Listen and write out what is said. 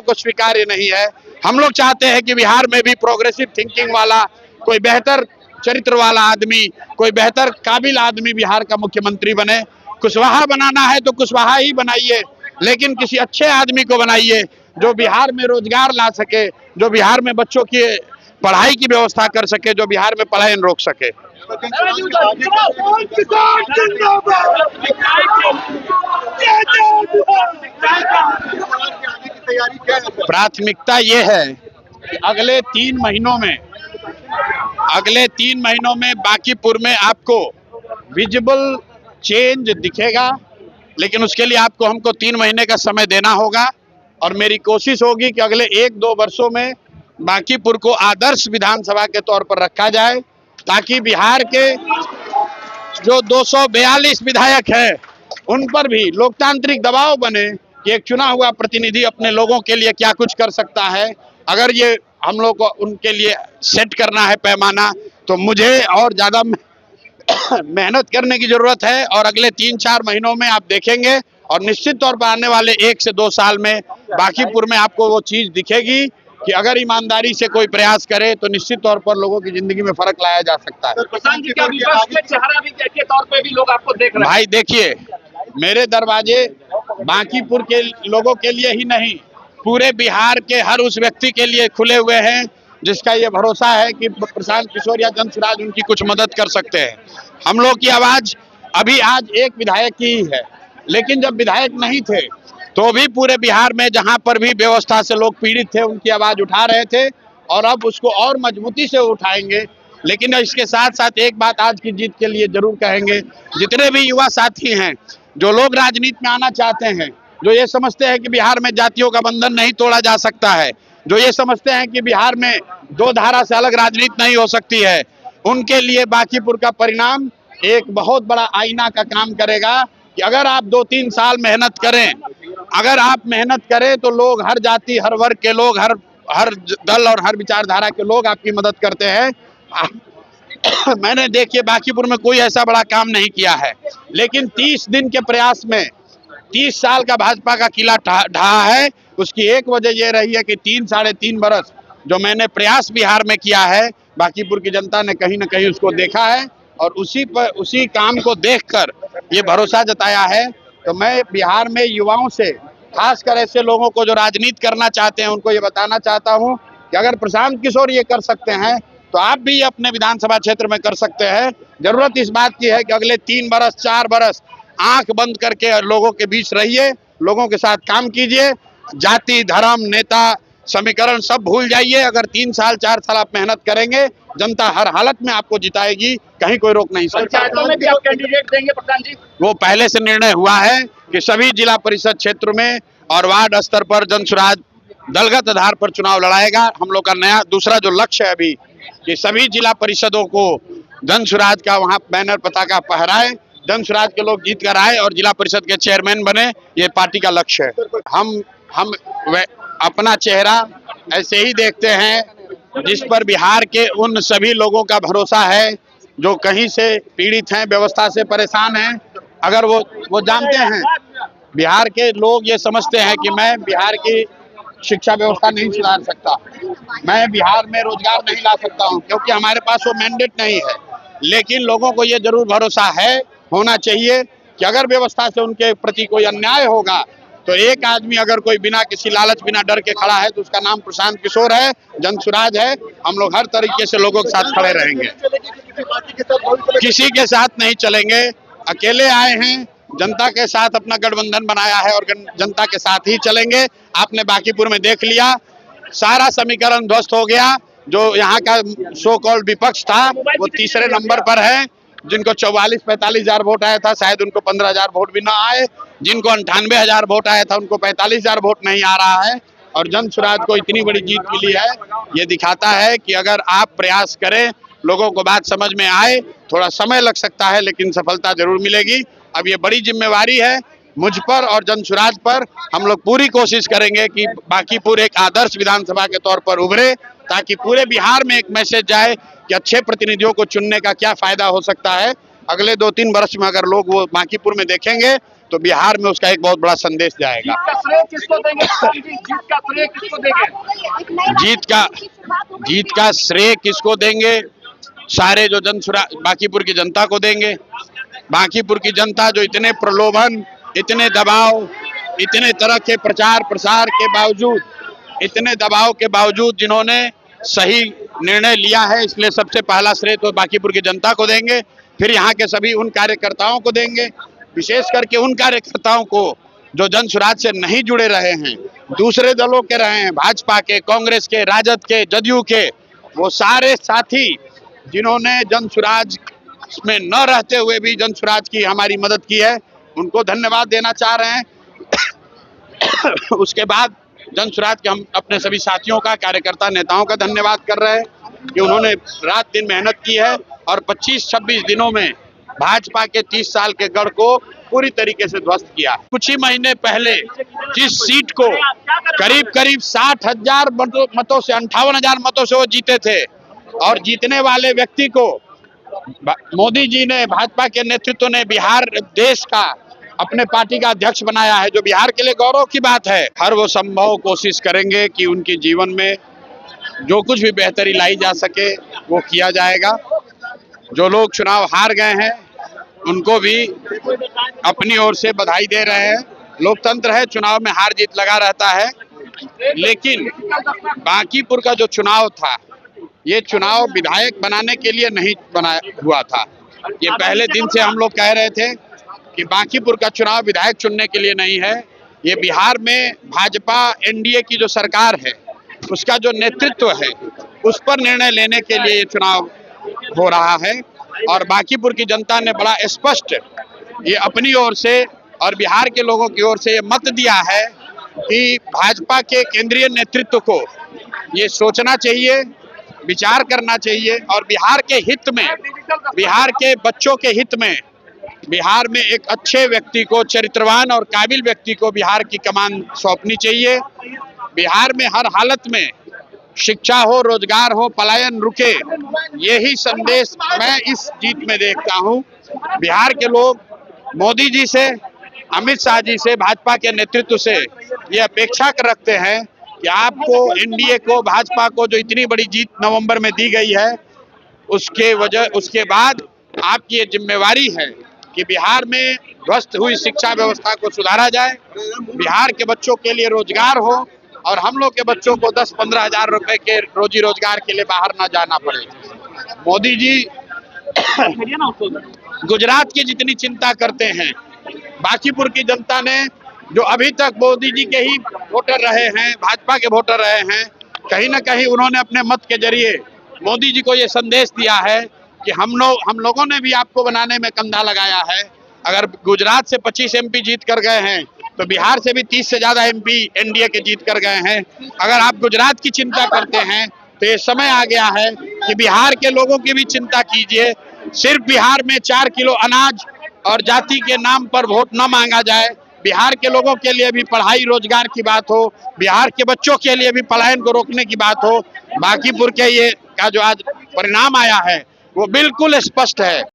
को स्वीकार्य नहीं है। हम लोग चाहते हैं कि बिहार में भी प्रोग्रेसिव थिंकिंग वाला कोई बेहतर चरित्र वाला आदमी, कोई बेहतर काबिल आदमी बिहार का मुख्यमंत्री बने। कुशवाहा बनाना है तो कुशवाहा ही बनाइए, लेकिन किसी अच्छे आदमी को बनाइए जो बिहार में रोजगार ला सके, जो बिहार में बच्चों की पढ़ाई की व्यवस्था कर सके, जो बिहार में पलायन रोक सके। प्राथमिकता ये है कि अगले 3 महीनों में बांकीपुर में आपको विजिबल चेंज दिखेगा, लेकिन उसके लिए हमको 3 महीने का समय देना होगा। और मेरी कोशिश होगी कि अगले 1-2 वर्षों में बांकीपुर को आदर्श विधानसभा के तौर पर रखा जाए, ताकि बिहार के जो 242 विधायक हैं उन पर भी लोकतांत्रिक दबाव बने कि एक चुना हुआ प्रतिनिधि अपने लोगों के लिए क्या कुछ कर सकता है। अगर ये हम लोग को उनके लिए सेट करना है पैमाना, तो मुझे और ज़्यादा मेहनत करने की जरूरत है। और अगले 3-4 महीनों में आप देखेंगे, और निश्चित तौर पर आने वाले 1 से 2 साल में बांकीपुर में आपको वो चीज दिखेगी कि अगर ईमानदारी से कोई प्रयास करे तो निश्चित तौर पर लोगों की जिंदगी में फर्क लाया जा सकता है। प्रशांत जी, क्या विपक्ष के चेहरा भी के तौर पे भी लोग आपको देख रहे हैं? भाई देखिए, मेरे दरवाजे बांकीपुर के लोगों के लिए ही नहीं, पूरे बिहार के हर उस व्यक्ति के लिए खुले हुए हैं जिसका ये भरोसा है कि प्रशांत किशोर या जन उनकी कुछ मदद कर सकते हैं। हम लोग की आवाज अभी आज एक विधायक की ही है, लेकिन जब विधायक नहीं थे तो भी पूरे बिहार में जहां पर भी व्यवस्था से लोग पीड़ित थे उनकी आवाज उठा रहे थे, और अब उसको और मजबूती से उठाएंगे। लेकिन इसके साथ साथ एक बात आज की जीत के लिए जरूर कहेंगे, जितने भी युवा साथी हैं जो लोग राजनीति में आना चाहते हैं, जो ये समझते हैं कि बिहार में जातियों का बंधन नहीं तोड़ा जा सकता है, जो ये समझते हैं कि बिहार में 2 धारा से अलग राजनीति नहीं हो सकती है, उनके लिए बांकीपुर का परिणाम एक बहुत बड़ा आईना का काम करेगा कि अगर आप 2-3 साल मेहनत करें, अगर आप मेहनत करें तो लोग, हर जाति, हर वर्ग के लोग, हर दल और हर विचारधारा के लोग आपकी मदद करते हैं। मैंने देखिए बांकीपुर में कोई ऐसा बड़ा काम नहीं किया है, लेकिन 30 दिन के प्रयास में 30 साल का भाजपा का किला ढहा है। उसकी एक वजह यह रही है कि 3-3.5 बरस जो मैंने प्रयास बिहार में किया है, बांकीपुर की जनता ने कहीं ना कहीं उसको देखा है, और उसी काम को देखकर ये भरोसा जताया है। तो मैं बिहार में युवाओं से, खासकर ऐसे लोगों को जो राजनीति करना चाहते हैं, उनको ये बताना चाहता हूं कि अगर प्रशांत किशोर ये कर सकते हैं तो आप भी अपने विधानसभा क्षेत्र में कर सकते हैं। जरूरत इस बात की है कि अगले 3 बरस 4 बरस आंख बंद करके लोगों के बीच रहिए, लोगों के साथ काम कीजिए, जाति, धर्म, नेता, समीकरण सब भूल जाइए। अगर 3 साल 4 साल आप मेहनत करेंगे, जनता हर हालत में आपको जिताएगी, कहीं कोई रोक नहीं सकता। पंचायतों में भी आप कैंडिडेट देंगे प्रधान जी? वो पहले से निर्णय हुआ है कि सभी जिला परिषद क्षेत्र में और वार्ड स्तर पर जनसुराज दलगत आधार पर चुनाव लड़ाएगा। हम लोग का नया दूसरा जो लक्ष्य है अभी कि सभी जिला परिषदों को जनसुराज का वहाँ बैनर पताका फहराए, जनसुराज के लोग जीत कर आए और जिला परिषद के चेयरमैन बने, ये पार्टी का लक्ष्य है। हम अपना चेहरा ऐसे ही देखते हैं जिस पर बिहार के उन सभी लोगों का भरोसा है जो कहीं से पीड़ित हैं, व्यवस्था से परेशान हैं। अगर वो जानते हैं, बिहार के लोग ये समझते हैं कि मैं बिहार की शिक्षा व्यवस्था नहीं सुधार सकता, मैं बिहार में रोजगार नहीं ला सकता हूं, क्योंकि हमारे पास वो मैंडेट नहीं है। लेकिन लोगों को ये जरूर भरोसा है, होना चाहिए कि अगर व्यवस्था से उनके प्रति कोई अन्याय होगा तो एक आदमी अगर कोई बिना किसी लालच, बिना डर के खड़ा है तो उसका नाम प्रशांत किशोर है, जनसुराज है। हम लोग हर तरीके से लोगों के साथ खड़े रहेंगे, किसी के साथ नहीं चलेंगे। अकेले आए हैं, जनता के साथ अपना गठबंधन बनाया है और जनता के साथ ही चलेंगे। आपने बांकीपुर में देख लिया, सारा समीकरण ध्वस्त हो गया। जो यहाँ का सो कॉल्ड विपक्ष था वो तीसरे नंबर पर है, जिनको 44-45 हजार वोट आया था, शायद उनको 15 हजार वोट भी ना आए। जिनको 98 हजार वोट आया था उनको 45 हजार वोट नहीं आ रहा है। और जनसुराज को इतनी बड़ी जीत मिली है, ये दिखाता है कि अगर आप प्रयास करें, लोगों को बात समझ में आए, थोड़ा समय लग सकता है लेकिन सफलता जरूर मिलेगी। अब ये बड़ी जिम्मेवारी है मुझ पर और जनसुराज पर। हम लोग पूरी कोशिश करेंगे कि बांकीपुर एक आदर्श विधानसभा के तौर पर उभरे, ताकि पूरे बिहार में एक मैसेज जाए कि अच्छे प्रतिनिधियों को चुनने का क्या फायदा हो सकता है। अगले 2-3 वर्ष में अगर लोग वो बांकीपुर में देखेंगे तो बिहार में उसका एक बहुत बड़ा संदेश जाएगा। जीत का श्रेय किसको देंगे किसान जी? जीत का श्रेय किसको देंगे? जीत का श्रेय किसको देंगे? सारे जो बांकीपुर की जनता को देंगे। बांकीपुर की जनता जो इतने प्रलोभन, इतने दबाव, इतने तरह के प्रचार प्रसार के बावजूद, इतने दबाव के बावजूद जिन्होंने सही निर्णय लिया है, इसलिए सबसे पहला श्रेय तो बांकीपुर की जनता को देंगे। फिर यहाँ के सभी उन कार्यकर्ताओं को देंगे, विशेष करके उन कार्यकर्ताओं को जो जन स्वराज से नहीं जुड़े रहे हैं, दूसरे दलों के रहे हैं, भाजपा के, कांग्रेस के, राजद के, जदयू के, वो सारे साथी जिन्होंने जन स्वराज में न रहते हुए भी जन स्वराज की हमारी मदद की है, उनको धन्यवाद देना चाह रहे हैं। उसके बाद जन स्वराज के हम अपने सभी साथियों का, कार्यकर्ता नेताओं का धन्यवाद कर रहे हैं कि उन्होंने रात दिन मेहनत की है और 25-26 दिनों में भाजपा के 30 साल के गढ़ को पूरी तरीके से ध्वस्त किया। कुछ ही महीने पहले जिस सीट को करीब 60,000 मतों से, 58,000 मतों से वो जीते थे, और जीतने वाले व्यक्ति को मोदी जी ने, भाजपा के नेतृत्व ने बिहार देश का अपने पार्टी का अध्यक्ष बनाया है, जो बिहार के लिए गौरव की बात है। हर वो संभव कोशिश करेंगे कि उनके जीवन में जो कुछ भी बेहतरी लाई जा सके वो किया जाएगा। जो लोग चुनाव हार गए हैं उनको भी अपनी ओर से बधाई दे रहे हैं। लोकतंत्र है, चुनाव में हार जीत लगा रहता है, लेकिन बांकीपुर का जो चुनाव था, ये चुनाव विधायक बनाने के लिए नहीं बना हुआ था। ये पहले दिन से हम लोग कह रहे थे कि बांकीपुर का चुनाव विधायक चुनने के लिए नहीं है, ये बिहार में भाजपा एनडीए की जो सरकार है उसका जो नेतृत्व है उस पर निर्णय लेने के लिए ये चुनाव हो रहा है। और बांकीपुर की जनता ने बड़ा स्पष्ट ये अपनी ओर से और बिहार के लोगों की ओर से ये मत दिया है कि भाजपा के केंद्रीय नेतृत्व को ये सोचना चाहिए, विचार करना चाहिए और बिहार के हित में, बिहार के बच्चों के हित में, बिहार में एक अच्छे व्यक्ति को, चरित्रवान और काबिल व्यक्ति को बिहार की कमान सौंपनी चाहिए। बिहार में हर हालत में शिक्षा हो, रोजगार हो, पलायन रुके, यही संदेश मैं इस जीत में देखता हूं। बिहार के लोग मोदी जी से, अमित शाह जी से, भाजपा के नेतृत्व से ये अपेक्षा रखते हैं कि आपको, एनडीए को, भाजपा को जो इतनी बड़ी जीत नवंबर में दी गई है, उसके बाद आपकी ये जिम्मेवारी है कि बिहार में ध्वस्त हुई शिक्षा व्यवस्था को सुधारा जाए, बिहार के बच्चों के लिए रोजगार हो और हम लोग के बच्चों को 10-15 हजार रुपए के रोजी रोजगार के लिए बाहर ना जाना पड़े। मोदी जी गुजरात की जितनी चिंता करते हैं, बांकीपुर की जनता ने जो अभी तक मोदी जी के ही वोटर रहे हैं, भाजपा के वोटर रहे हैं, कहीं ना कहीं उन्होंने अपने मत के जरिए मोदी जी को ये संदेश दिया है कि हम लोगों ने भी आपको बनाने में कंधा लगाया है। अगर गुजरात से 25 एमपी जीत कर गए हैं तो बिहार से भी 30 से ज्यादा एमपी एनडीए के जीत कर गए हैं। अगर आप गुजरात की चिंता करते हैं तो ये समय आ गया है कि बिहार के लोगों की भी चिंता कीजिए। सिर्फ बिहार में 4 किलो अनाज और जाति के नाम पर वोट न मांगा जाए। बिहार के लोगों के लिए भी पढ़ाई रोजगार की बात हो, बिहार के बच्चों के लिए भी पलायन को रोकने की बात हो। बांकीपुर के ये का जो आज परिणाम आया है वो बिल्कुल स्पष्ट है।